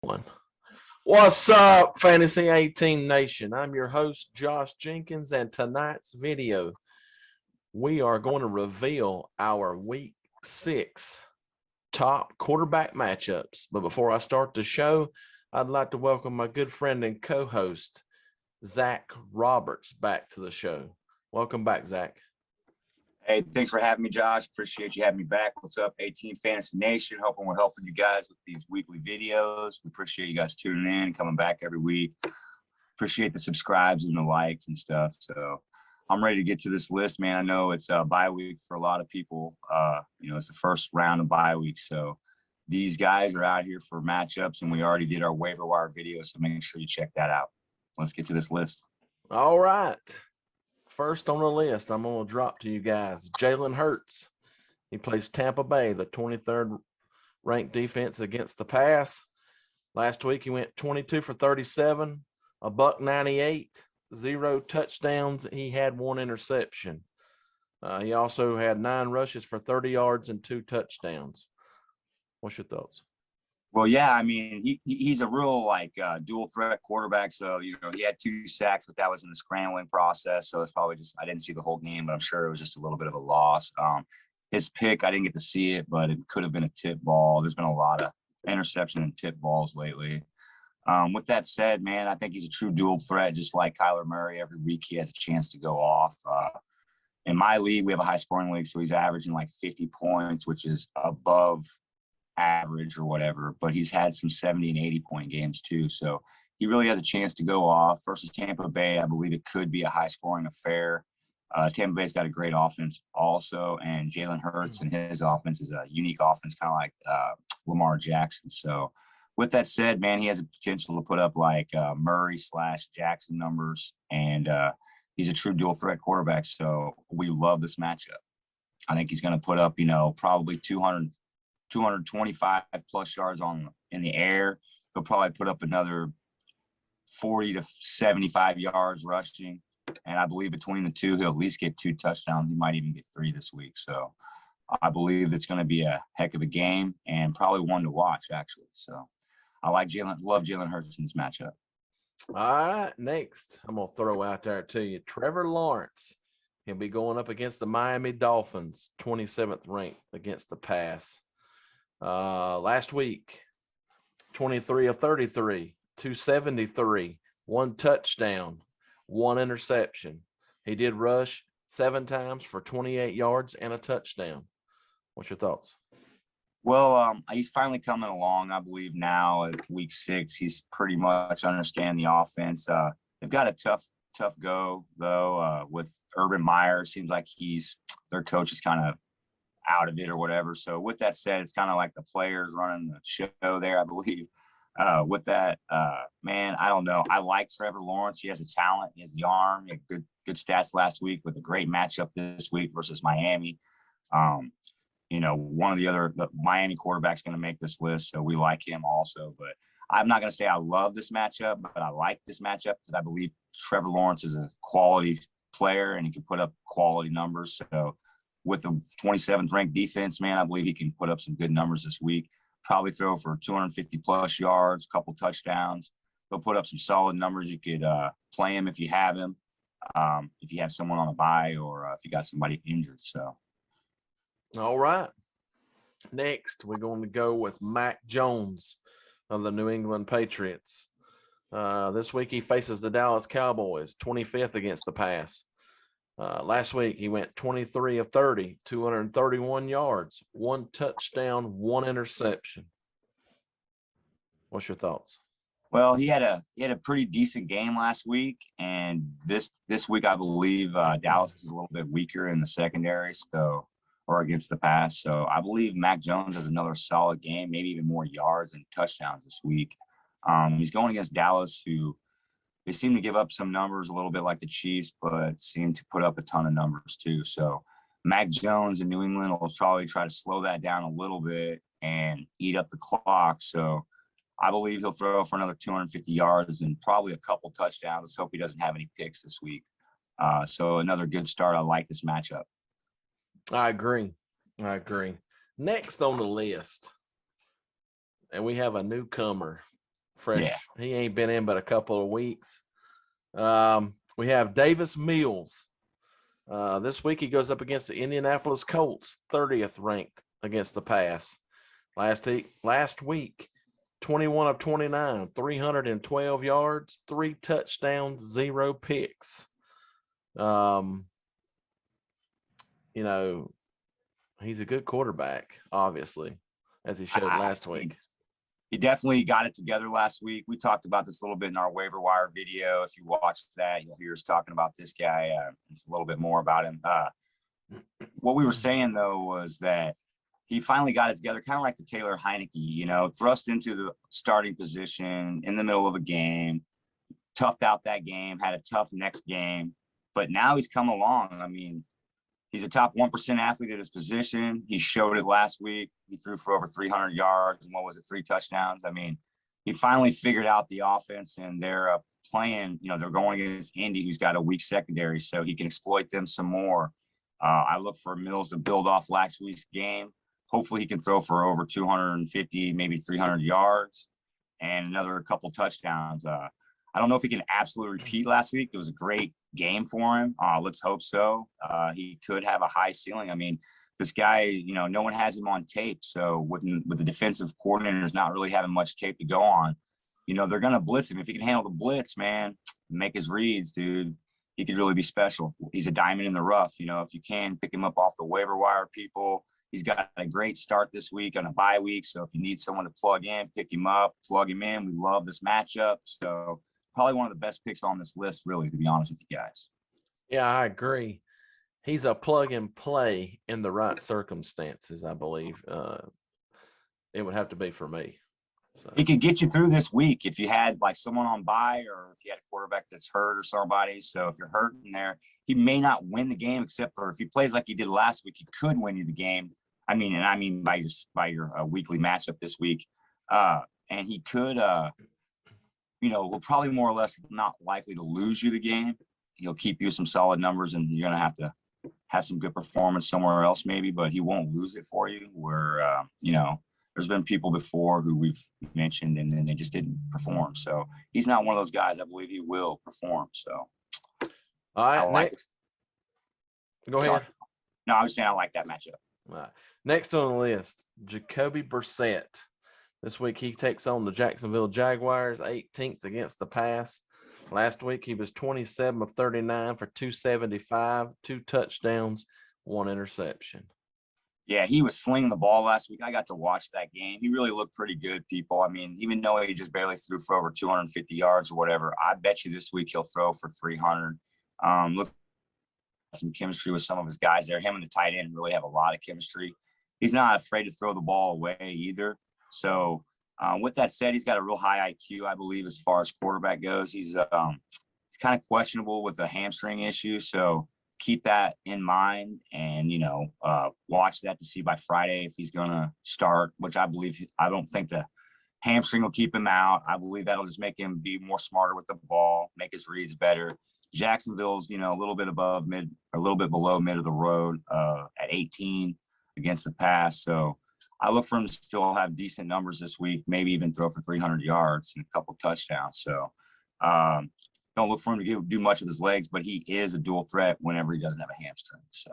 One. What's up, Fantasy 18 Nation? I'm your host, Josh Jenkins, and tonight's video, we are going to reveal our Week 6 top quarterback matchups. But before I start the show, I'd like to welcome my good friend and co-host, Zach Roberts, back to the show. Welcome back, Zach. Hey, thanks for having me, Josh. Appreciate you having me back. What's up, 18 Fantasy Nation? Hoping we're helping you guys with these weekly videos. We appreciate you guys tuning in, coming back every week. Appreciate the subscribes and the likes and stuff. So I'm ready to get to this list, man. I know it's a bye week for a lot of people. It's the first round of bye week. So these guys are out here for matchups, and we already did our waiver wire video. So make sure you check that out. Let's get to this list. All right. First on the list, I'm going to drop to you guys Jalen Hurts. He plays Tampa Bay, the 23rd ranked defense against the pass. Last week, he went 22 for 37, $198, 0 touchdowns. He had 1 interception. He also had 9 rushes for 30 yards and 2 touchdowns. What's your thoughts? Well, yeah, I mean, he's a real dual threat quarterback. So, he had 2 sacks, but that was in the scrambling process. So it's probably just, I didn't see the whole game, but I'm sure it was just a little bit of a loss. His pick, I didn't get to see it, but it could have been a tip ball. There's been a lot of interception and tip balls lately. With that said, man, I think he's a true dual threat, just like Kyler Murray. Every week he has a chance to go off. In my league, we have a high scoring league, so he's averaging like 50 points, which is above average or whatever, but he's had some 70 and 80 point games too. So he really has a chance to go off versus Tampa Bay. I believe it could be a high scoring affair. Tampa Bay's got a great offense also, and Jalen Hurts and his offense is a unique offense, kind of like Lamar Jackson. So with that said, man, he has a potential to put up like Murray/Jackson numbers, and he's a true dual threat quarterback. So we love this matchup. I think he's going to put up, probably 225 plus yards in the air. He'll probably put up another 40 to 75 yards rushing. And I believe between the two, he'll at least get 2 touchdowns. He might even get 3 this week. So I believe it's going to be a heck of a game and probably one to watch, actually. So I love Jalen Hurts in this matchup. All right, next, I'm going to throw out there to you Trevor Lawrence. He'll be going up against the Miami Dolphins, 27th ranked against the pass. Last week, 23 of 33, 273, 1 touchdown, 1 interception. He did rush 7 times for 28 yards and a touchdown. What's your thoughts? Well, he's finally coming along. I believe now at week 6, he's pretty much understanding the offense. They've got a tough go though, with Urban Meyer. Seems like their coach is kind of out of it or whatever. So with that said, it's kind of like the players running the show there, I believe. With that, man, I don't know. I like Trevor Lawrence. He has a talent. He has the arm. He had good stats last week with a great matchup this week versus Miami. One of the Miami quarterback's going to make this list, so we like him also. But I'm not going to say I love this matchup, but I like this matchup because I believe Trevor Lawrence is a quality player and he can put up quality numbers. So with the 27th ranked defense, man, I believe he can put up some good numbers this week. Probably throw for 250 plus yards, couple touchdowns. He'll put up some solid numbers. You could play him if you have him, if you have someone on a bye or if you got somebody injured. So, all right. Next, we're going to go with Mac Jones of the New England Patriots. This week he faces the Dallas Cowboys, 25th against the pass. Last week, he went 23 of 30, 231 yards, 1 touchdown, 1 interception. What's your thoughts? Well, he had a pretty decent game last week, and this week I believe Dallas is a little bit weaker in the secondary, or against the pass. So I believe Mac Jones has another solid game, maybe even more yards and touchdowns this week. He's going against Dallas, who they seem to give up some numbers a little bit like the Chiefs, but seem to put up a ton of numbers too. So Mac Jones in New England will probably try to slow that down a little bit and eat up the clock. So I believe he'll throw for another 250 yards and probably a couple touchdowns. Let's hope he doesn't have any picks this week. So another good start. I like this matchup. I agree. Next on the list, and we have a newcomer fresh. Yeah. He ain't been in but a couple of weeks. We have Davis Mills. This week he goes up against the Indianapolis Colts, 30th ranked against the pass. Last week, 21 of 29, 312 yards, 3 touchdowns, 0 picks. He's a good quarterback, obviously, as he showed last week. He definitely got it together last week. We talked about this a little bit in our waiver wire video. If you watched that, you'll hear us talking about this guy. Just a little bit more about him. What we were saying, though, was that he finally got it together, kind of like the Taylor Heinicke, thrust into the starting position in the middle of a game, toughed out that game, had a tough next game. But now he's come along. I mean, he's a top 1% athlete at his position. He showed it last week. He threw for over 300 yards and 3 touchdowns. I mean, he finally figured out the offense, and they're playing, they're going against Indy, who's got a weak secondary, so he can exploit them some more. I look for Mills to build off last week's game. Hopefully he can throw for over 250, maybe 300 yards and another couple touchdowns. I don't know if he can absolutely repeat last week. It was a great game for him. Let's hope so. He could have a high ceiling. I mean, this guy, no one has him on tape. So with the defensive coordinators not really having much tape to go on, they're going to blitz him. If he can handle the blitz, man, make his reads, dude, he could really be special. He's a diamond in the rough. If you can pick him up off the waiver wire, people. He's got a great start this week on a bye week. So if you need someone to plug in, pick him up, plug him in. We love this matchup. So probably one of the best picks on this list, really, to be honest with you guys. Yeah, I agree. He's a plug and play in the right circumstances, I believe. It would have to be for me. So he could get you through this week if you had someone on bye, or if you had a quarterback that's hurt or somebody. So if you're hurting there, he may not win the game, except for if he plays like he did last week, he could win you the game. I mean by your weekly matchup this week. And he could, will probably more or less not likely to lose you the game. He'll keep you some solid numbers, and you're going to have to have some good performance somewhere else maybe, but he won't lose it for you where, there's been people before who we've mentioned and then they just didn't perform. So he's not one of those guys. I believe he will perform. So. All right, next. Go ahead. No, I was saying I like that matchup. All right. Next on the list, Jacoby Brissett. This week he takes on the Jacksonville Jaguars, 18th against the pass. Last week he was 27 of 39 for 275, 2 touchdowns, 1 interception. Yeah, he was slinging the ball last week. I got to watch that game. He really looked pretty good, people. I mean, even though he just barely threw for over 250 yards or whatever, I bet you this week he'll throw for 300. Look, some chemistry with some of his guys there. Him and the tight end really have a lot of chemistry. He's not afraid to throw the ball away either. So with that said, he's got a real high IQ, I believe, as far as quarterback goes. He's kind of questionable with a hamstring issue. So keep that in mind and, watch that to see by Friday if he's going to start, which I don't think the hamstring will keep him out. I believe that'll just make him be more smarter with the ball, make his reads better. Jacksonville's, a little bit above mid, or a little bit below mid of the road at 18 against the pass. So I look for him to still have decent numbers this week, maybe even throw for 300 yards and a couple touchdowns. So don't look for him to do much with his legs, but he is a dual threat whenever he doesn't have a hamstring. So,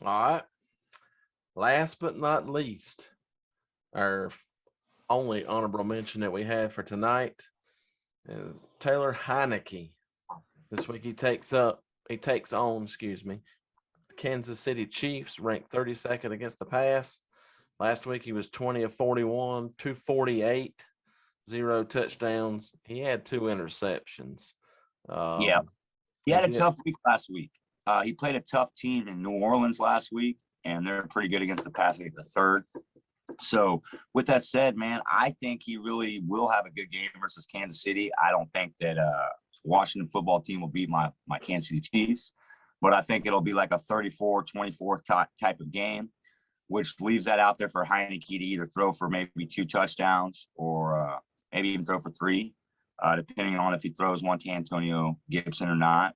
all right. Last but not least, our only honorable mention that we have for tonight is Taylor Heinicke. This week he takes on the Kansas City Chiefs, ranked 32nd against the pass. Last week he was 20 of 41, 248, 0 touchdowns. He had 2 interceptions. He had a tough week last week. He played a tough team in New Orleans last week, and they're pretty good against the pass. I think the third. So with that said, man, I think he really will have a good game versus Kansas City. I don't think that Washington football team will beat my Kansas City Chiefs, but I think it'll be like a 34-24 type of game, which leaves that out there for Heinicke to either throw for maybe 2 touchdowns or maybe even throw for 3, depending on if he throws one to Antonio Gibson or not.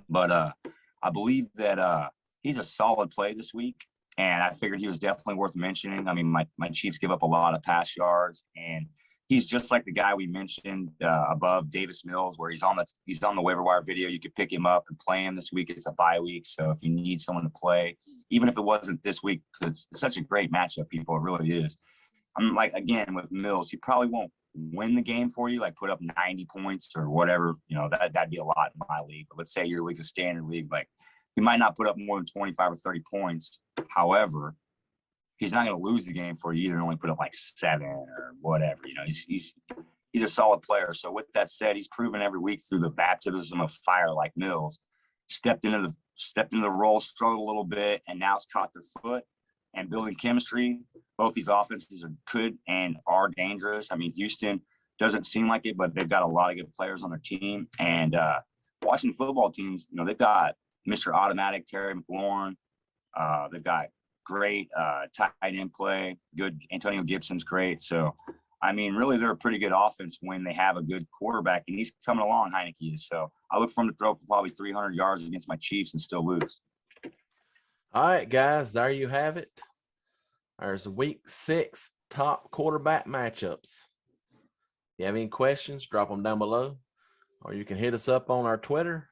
But I believe that he's a solid play this week, and I figured he was definitely worth mentioning. I mean, my Chiefs give up a lot of pass yards, and he's just like the guy we mentioned above, Davis Mills, where he's on the waiver wire video. You could pick him up and play him this week. It's a bye week, so if you need someone to play, even if it wasn't this week, because it's such a great matchup, people, it really is. I'm like, again, with Mills, he probably won't win the game for you, like put up 90 points or whatever. You know, that'd be a lot in my league. But let's say your league's a standard league, like he might not put up more than 25 or 30 points. However, he's not going to lose the game for you either, and only put up like 7 or whatever. You know, he's a solid player. So with that said, he's proven every week through the baptism of fire, like Mills, stepped into the role, struggled a little bit, and now it's caught their foot and building chemistry. Both these offenses are good and are dangerous. I mean, Houston doesn't seem like it, but they've got a lot of good players on their team. And Washington football teams, you know, they've got Mr. Automatic, Terry McLaurin. They've got great tight end play. Good. Antonio Gibson's great. So, I mean, really, they're a pretty good offense when they have a good quarterback, and he's coming along, Heinicke is. So I look for him to throw for probably 300 yards against my Chiefs and still lose. All right, guys, there you have it. There's week 6 top quarterback matchups. If you have any questions, drop them down below, or you can hit us up on our Twitter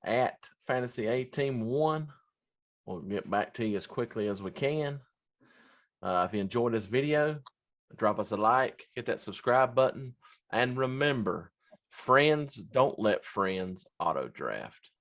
at Fantasy A Team 1. We'll get back to you as quickly as we can. If you enjoyed this video, drop us a like, hit that subscribe button, and remember, friends don't let friends auto draft.